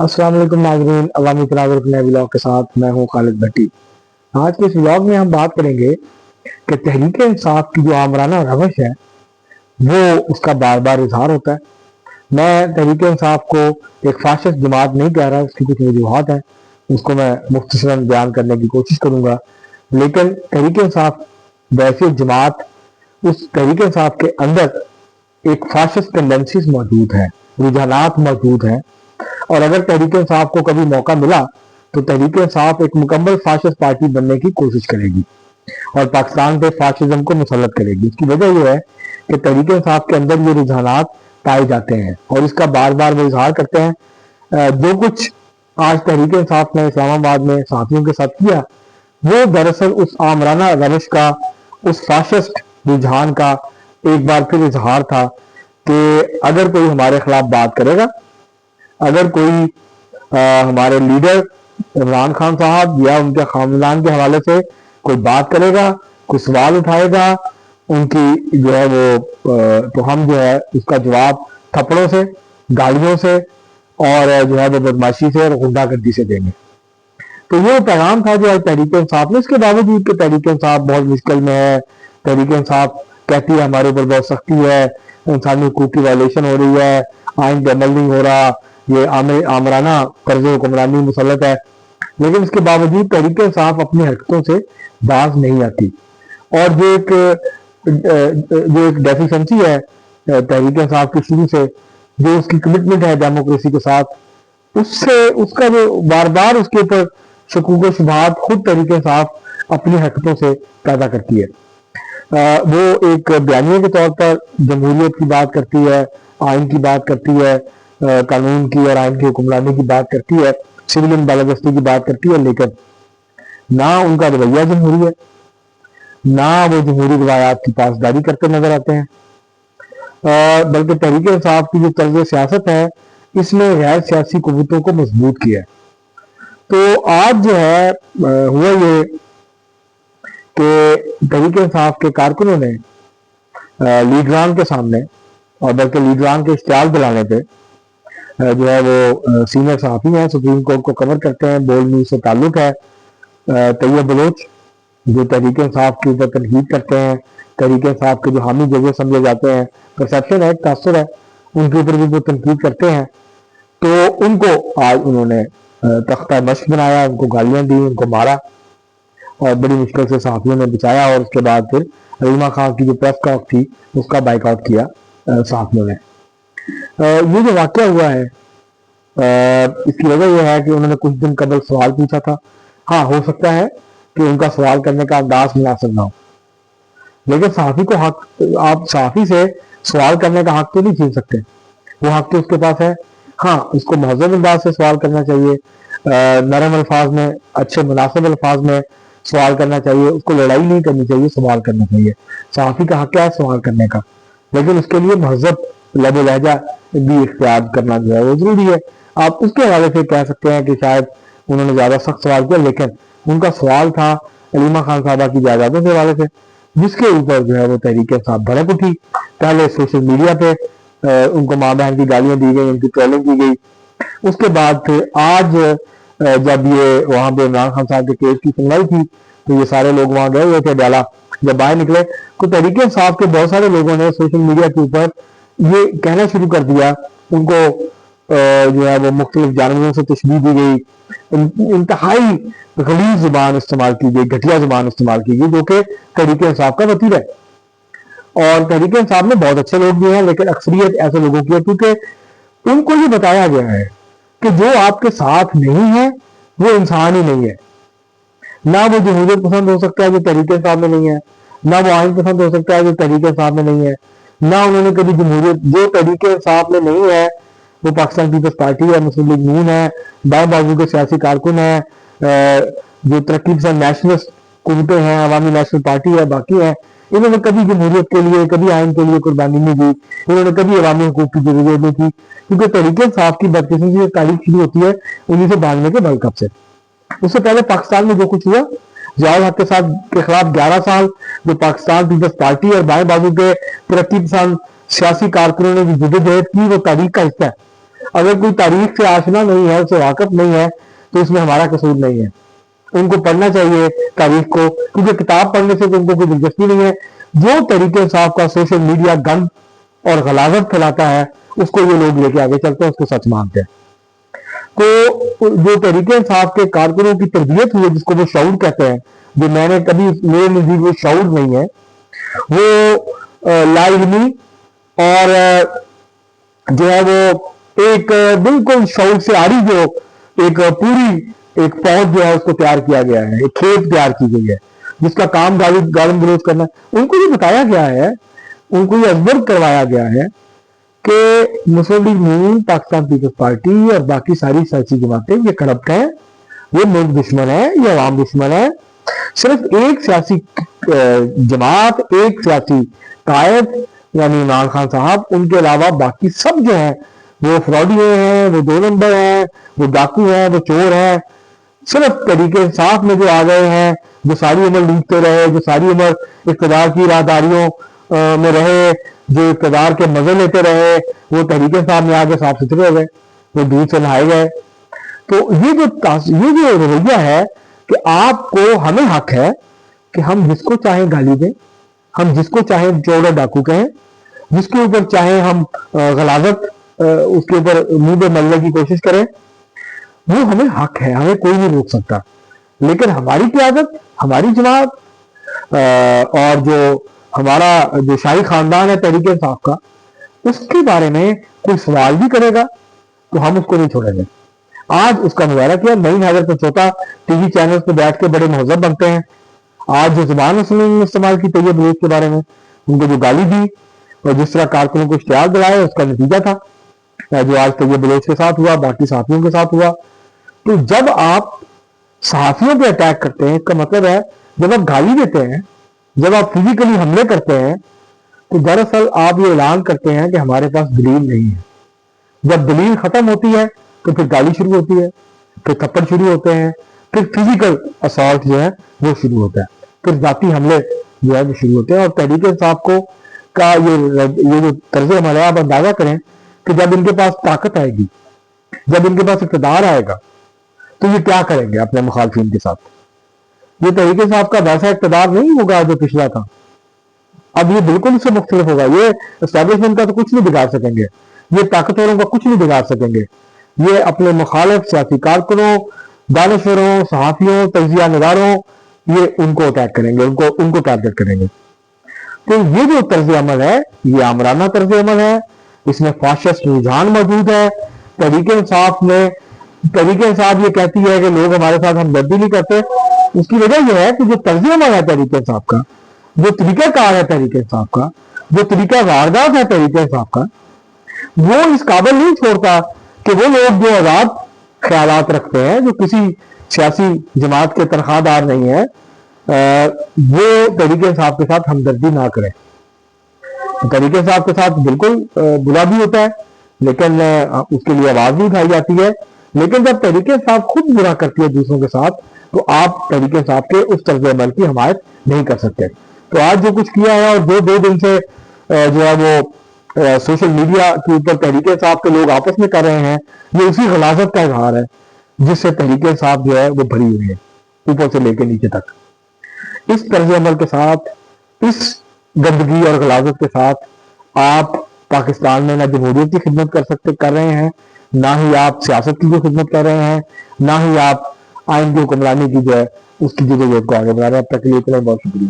अस्सलाम वालेकुम नाज़रीन, अवामी तनाज़ुर नए व्लॉग के साथ मैं हूं खालिद भट्टी। आज के इस व्लॉग में हम बात करेंगे कि तहरीक इंसाफ की जो आमराना रवश है वो उसका बार बार इजहार होता है। मैं तहरीक इंसाफ को एक फाशिस्ट जमात नहीं कह रहा, उसकी कुछ वजूहात हैं, उसको मैं मुख्तसरन बयान करने की कोशिश करूंगा। लेकिन तहरीक इंसाफ वैसी जमात, उस तहरीक इंसाफ के अंदर एक फाशिस्ट टेंडेंसीज मौजूद है, रुझानात मौजूद हैं। और अगर तहरीक इंसाफ को कभी मौका मिला तो तहरीक इंसाफ एक मुकम्मल फाशिस्ट पार्टी बनने की कोशिश करेगी और पाकिस्तान पे फाशिज्म को मुसल्लत करेगी। इसकी वजह यह है कि तहरीक इंसाफ के अंदर ये रुझानात पाए जाते हैं और इसका बार बार वो इजहार करते हैं। जो कुछ आज तहरीक इंसाफ ने इस्लामाबाद में साथियों के साथ किया वो दरअसल उस आमराना रवश का, उस फाशिस्ट रुझान का एक बार फिर इजहार था कि अगर कोई हमारे खिलाफ बात करेगा, अगर कोई हमारे लीडर इमरान खान साहब या उनके खानदान के हवाले से कोई बात करेगा, कोई सवाल उठाएगा उनकी जो है वो तो हम जो है उसका जवाब थप्पड़ों से, गालियों से और जो है वो बदमाशी से और गुंडागर्दी से देंगे। तो ये पैगाम था जो आज तहरीक इंसाफ ने, इसके बावजूद कि तहरीक इंसाफ बहुत मुश्किल में है, तहरीक इंसाफ कहती है हमारे ऊपर बहुत सख्ती है, इंसानी हुकूक की वायलेशन हो रही है, आइन पे अमल नहीं हो रहा, ये आमराना कर्ज हुक्मरानी मुसल्लत है, लेकिन इसके बावजूद तहरीक इंसाफ अपनी हरकतों से बाज नहीं आती। और जो एक डेफिशिएंसी है तहरीक इंसाफ की शुरू से, जो उसकी कमिटमेंट है डेमोक्रेसी के साथ, उससे उसका जो बार बार उसके ऊपर शकूक व शुबहात खुद तहरीक इंसाफ अपनी हरकतों से पैदा करती है। वो एक बयानिए के तौर पर जमहूरियत की बात करती है, आइन की बात करती है, कानून की और आइन की हुक्मरानी की बात करती है, सिविलियन बालादस्ती की बात करती है, लेकिन ना उनका रवैया जमहूरी है, ना वो जमहूरी रवायात की पासदारी करते नजर आते हैं। बल्कि तहरीक इंसाफ की जो तर्ज सियासत है इसमें गैर सियासी कुव्वतों को मजबूत किया है। तो आज जो है हुआ ये कि तहरीक इंसाफ के कारकुनों ने लीडरान के सामने, और बल्कि लीडरान के इश्तिहार दिलाने पे, जो है वो सीनियर सहाफ़ी हैं, सुप्रीम कोर्ट को कवर करते हैं, बोल्ड न्यूज से ताल्लुक है, तैयब बलोच जो तहरीक इंसाफ के ऊपर तनकीद करते हैं, तहरीक इंसाफ के जो हामी जजेस समझे जाते हैं, परसेप्शन है, तासुर है, उनके ऊपर भी वो तनकीद करते हैं। तो उनको आज उन्होंने तख्ता मश्क बनाया, उनको गालियां दी, उनको मारा और बड़ी मुश्किल से सहाफ़ियों ने बचाया। और उसके बाद फिर रहीमा खान की जो प्रेस टॉक थी उसका बाइकआउट किया सहाफ़ियों ने। ये जो वाक़या हुआ है इसकी वजह यह है कि उन्होंने कुछ दिन कबल सवाल पूछा था। हाँ, हो सकता है कि उनका सवाल करने का अंदाज मुनासिब ना हो, लेकिन सहाफ़ी को हक, आप सहाफ़ी से सवाल करने का हक तो नहीं छीन सकते, वो हक तो उसके पास है। हाँ, उसको महज़ब अंदाज से सवाल करना चाहिए, नरम अल्फाज में, अच्छे मुनासिब अल्फाज में सवाल करना चाहिए, उसको लड़ाई नहीं करनी चाहिए, सवाल करना चाहिए। सहाफ़ी का हक क्या है सवाल करने का, लेकिन उसके लिए महज़ब लब लहजा भी इख्तियार करना जो है वो जरूरी है। आप उसके हवाले से कह सकते हैं कि शायद उन्होंने ज्यादा सख्त सवाल किया, लेकिन उनका सवाल था रहीमा खान साहबा की जायदादों के हवाले से, जिसके ऊपर जो है वो तहरीक इंसाफ भड़क उठी। पहले सोशल मीडिया पे उनको माँ बहन की गालियां दी गई, उनकी ट्रोलिंग की गई। उसके बाद फिर आज जब ये वहां पे इमरान खान साहब के केस की सुनवाई थी तो ये सारे लोग वहां गए हुए थे डाला, जब बाहर निकले तो तहरीक इंसाफ के बहुत सारे लोगों ने सोशल मीडिया के ऊपर ये कहना शुरू कर दिया, उनको जो है वो मुख्तलिफ जानवरों से तशबीह दी गई, इंतहाई गलीज जुबान इस्तेमाल की गई, घटिया जुबान इस्तेमाल की गई, जो कि तहरीक इंसाफ का वतीरा है। और तहरीक इंसाफ में बहुत अच्छे लोग भी हैं, लेकिन अक्सरियत ऐसे लोगों की है, क्योंकि उनको ये बताया गया है कि जो आपके साथ नहीं है वो इंसान ही नहीं है। ना वो जमहूरियत पसंद हो सकता है जो तहरीक इंसाफ में नहीं है, ना वो आइन पसंद हो सकता है जो तहरीक इंसाफ में नहीं है, ना उन्होंने कभी जमहूरियत, जो तहरीक इंसाफ में नहीं है वो पाकिस्तान पीपल्स पार्टी है, मुस्लिम लीग नून है, बाएं बाजू के सियासी कारकुन है, जो तरक्की पसंद नेशनलिस्ट कुव्वतें हैं, अवामी नेशनल पार्टी है, बाकी है, इन्होंने कभी जमहूरियत के लिए, कभी आइन के लिए कुर्बानी नहीं दी, इन्होंने कभी अवामी हुकूक की जरूरत नहीं थी, क्योंकि तहरीक इंसाफ की बदकिस्मती से तारीख शुरू होती है उन्हीं से भागने के वर्ल्ड कप से। उससे पहले पाकिस्तान में जो कुछ हुआ, जियाउल हक के खिलाफ 11 साल जो पाकिस्तान पीपल्स पार्टी और बाएं बाजू के तरक्की पसंद सियासी कारकुनों ने जो जदोजहद की वो तारीख का हिस्सा है। اگر کوئی تاریخ سے آشنا نہیں ہے، اسے واقف نہیں ہے، تو اس میں ہمارا قصور نہیں ہے. ان کو پڑھنا چاہیے تاریخ کو، کیونکہ کتاب پڑھنے سے تو ان کو کوئی دلچسپی نہیں ہے. جو تحریک انصاف کا سوشل میڈیا گند اور غلاظت پھیلاتا ہے اس کو یہ لوگ لے کے آگے چلتے ہیں، اس کو سچ مانتے ہیں. تو جو تحریک انصاف کے کارکنوں کی تربیت ہوئی، جس کو وہ شعور کہتے ہیں، جو میں نے کبھی میرے نزدیک وہ شعور نہیں ہے، وہ لا علمی اور جو ہے وہ ایک بالکل شعور سے آری جو ایک پوری ایک فوج جو ہے اس کو تیار کیا گیا ہے، ایک کھیپ تیار کی گئی ہے جس کا کام گالم گلوچ کرنا. ان کو یہ بتایا گیا ہے، ان کو یہ ازبر کروایا گیا ہے کہ مسلم لیگ نون، پاکستان پیپلز پارٹی اور باقی ساری سیاسی جماعتیں یہ کرپٹ ہیں، یہ ملک دشمن ہے، یہ عوام دشمن ہے. صرف ایک سیاسی جماعت، ایک سیاسی قائد یعنی عمران خان صاحب، ان کے علاوہ باقی سب جو ہیں وہ فراڈیے ہیں، وہ 2 نمبر ہیں، وہ ڈاکو ہیں، وہ چور ہیں. صرف تحریک انصاف میں جو آ گئے ہیں، جو ساری عمر لوٹتے رہے، جو ساری عمر اقتدار کی راہداریوں میں رہے، جو اقتدار کے مزے لیتے رہے، وہ تحریک انصاف میں آگے صاف ستھرے ہو گئے، وہ دودھ سے نہائے گئے. تو یہ جو رویہ ہے کہ آپ کو، ہمیں حق ہے کہ ہم جس کو چاہیں گالی دیں، ہم جس کو چاہیں چور اور ڈاکو کہیں، جس کے اوپر چاہیں ہم غلاظت اس کے اوپر منہ پہ ملنے کی کوشش کریں، وہ ہمیں حق ہے، ہمیں کوئی نہیں روک سکتا. لیکن ہماری قیادت، ہماری جماعت اور جو ہمارا جو شاہی خاندان ہے تحریک انصاف کا، اس کے بارے میں کوئی سوال بھی کرے گا تو ہم اس کو نہیں چھوڑیں گے. آج اس کا مظاہرہ کیا، نئی حیدر پنچوتا ٹی وی چینلز پہ بیٹھ کے بڑے مہذب بنتے ہیں. آج جو زبان استعمال کی طیب بلوچ کے بارے میں، ان کو جو گالی دی اور جس طرح کارکنوں کو اشتعال دلائے، اس کا نتیجہ تھا جو آج طیب بلوچ کے ساتھ ہوا، باقی صحافیوں کے ساتھ ہوا. تو جب آپ صحافیوں پہ اٹیک کرتے ہیں، اس کا مطلب ہے جب آپ گالی دیتے ہیں، جب آپ فزیکلی حملے کرتے ہیں، تو دراصل آپ یہ اعلان کرتے ہیں کہ ہمارے پاس دلیل نہیں ہے. جب دلیل ختم ہوتی ہے تو پھر گالی شروع ہوتی ہے، پھر تھپڑ شروع ہوتے ہیں، پھر فزیکل اسالٹ جو ہے وہ شروع ہوتا ہے، پھر ذاتی حملے جو ہے وہ شروع ہوتے ہیں. اور تحریک انصاف کو کا یہ جو طرز عمل ہے، آپ اندازہ کریں کہ جب ان کے پاس طاقت آئے گی، جب ان کے پاس اقتدار آئے گا، تو یہ کیا کریں گے اپنے مخالفین کے ساتھ. یہ تحریک انصاف کا ویسا اقتدار نہیں ہوگا جو پچھلا تھا، اب یہ بالکل اس سے مختلف ہوگا. یہ اسٹیبلشمنٹ کا تو کچھ نہیں بگاڑ سکیں گے، یہ طاقتوروں کا کچھ نہیں بگاڑ سکیں گے. یہ اپنے مخالف سیاسی کارکنوں، دانشوروں، صحافیوں، تجزیہ نگاروں، یہ ان کو اٹیک کریں گے، ان کو ٹارگٹ کریں گے. تو یہ جو طرز عمل ہے، یہ آمرانہ طرز عمل ہے، اس میں فاشسٹ رجحان موجود ہے. تحریک انصاف یہ کہتی ہے کہ لوگ ہمارے ساتھ ہمدردی نہیں کرتے. اس کی وجہ یہ ہے کہ جو طرز عمل ہے تحریک انصاف کا، جو طریقہ کار ہے تحریک انصاف کا، جو طریقہ واردات ہے تحریک انصاف کا، وہ اس قابل نہیں چھوڑتا کہ وہ لوگ جو آزاد خیالات رکھتے ہیں، جو کسی سیاسی جماعت کے تنخواہ دار نہیں ہیں، وہ تحریک انصاف کے ساتھ ہمدردی نہ کریں. تحریک انصاف کے ساتھ بالکل برا بھی ہوتا ہے، لیکن اس کے لیے آواز بھی اٹھائی جاتی ہے. لیکن جب تحریک انصاف خود برا کرتی ہے دوسروں کے ساتھ، تو آپ تحریک انصاف کے اس طرز عمل کی حمایت نہیں کر سکتے. تو آج جو کچھ کیا ہے، اور دو دن سے جو ہے وہ سوشل میڈیا کے اوپر تحریک انصاف کے لوگ آپس میں کر رہے ہیں، یہ اسی غلاظت کا اظہار ہے جس سے تحریک انصاف جو ہے وہ بھری ہوئی ہے اوپر سے لے کے نیچے تک. اس طرز عمل کے ساتھ، اس گندگی اور غلاظت کے ساتھ آپ پاکستان میں نہ جمہوریت کی خدمت کر رہے ہیں، نہ ہی آپ سیاست کی جو خدمت کر رہے ہیں، نہ ہی آپ آئین کی حکمرانی کی جو ہے اس کی جدوجہد کو آگے بڑھا رہے ہیں. اب تک کے لیے اتنا ہی، بہت شکریہ.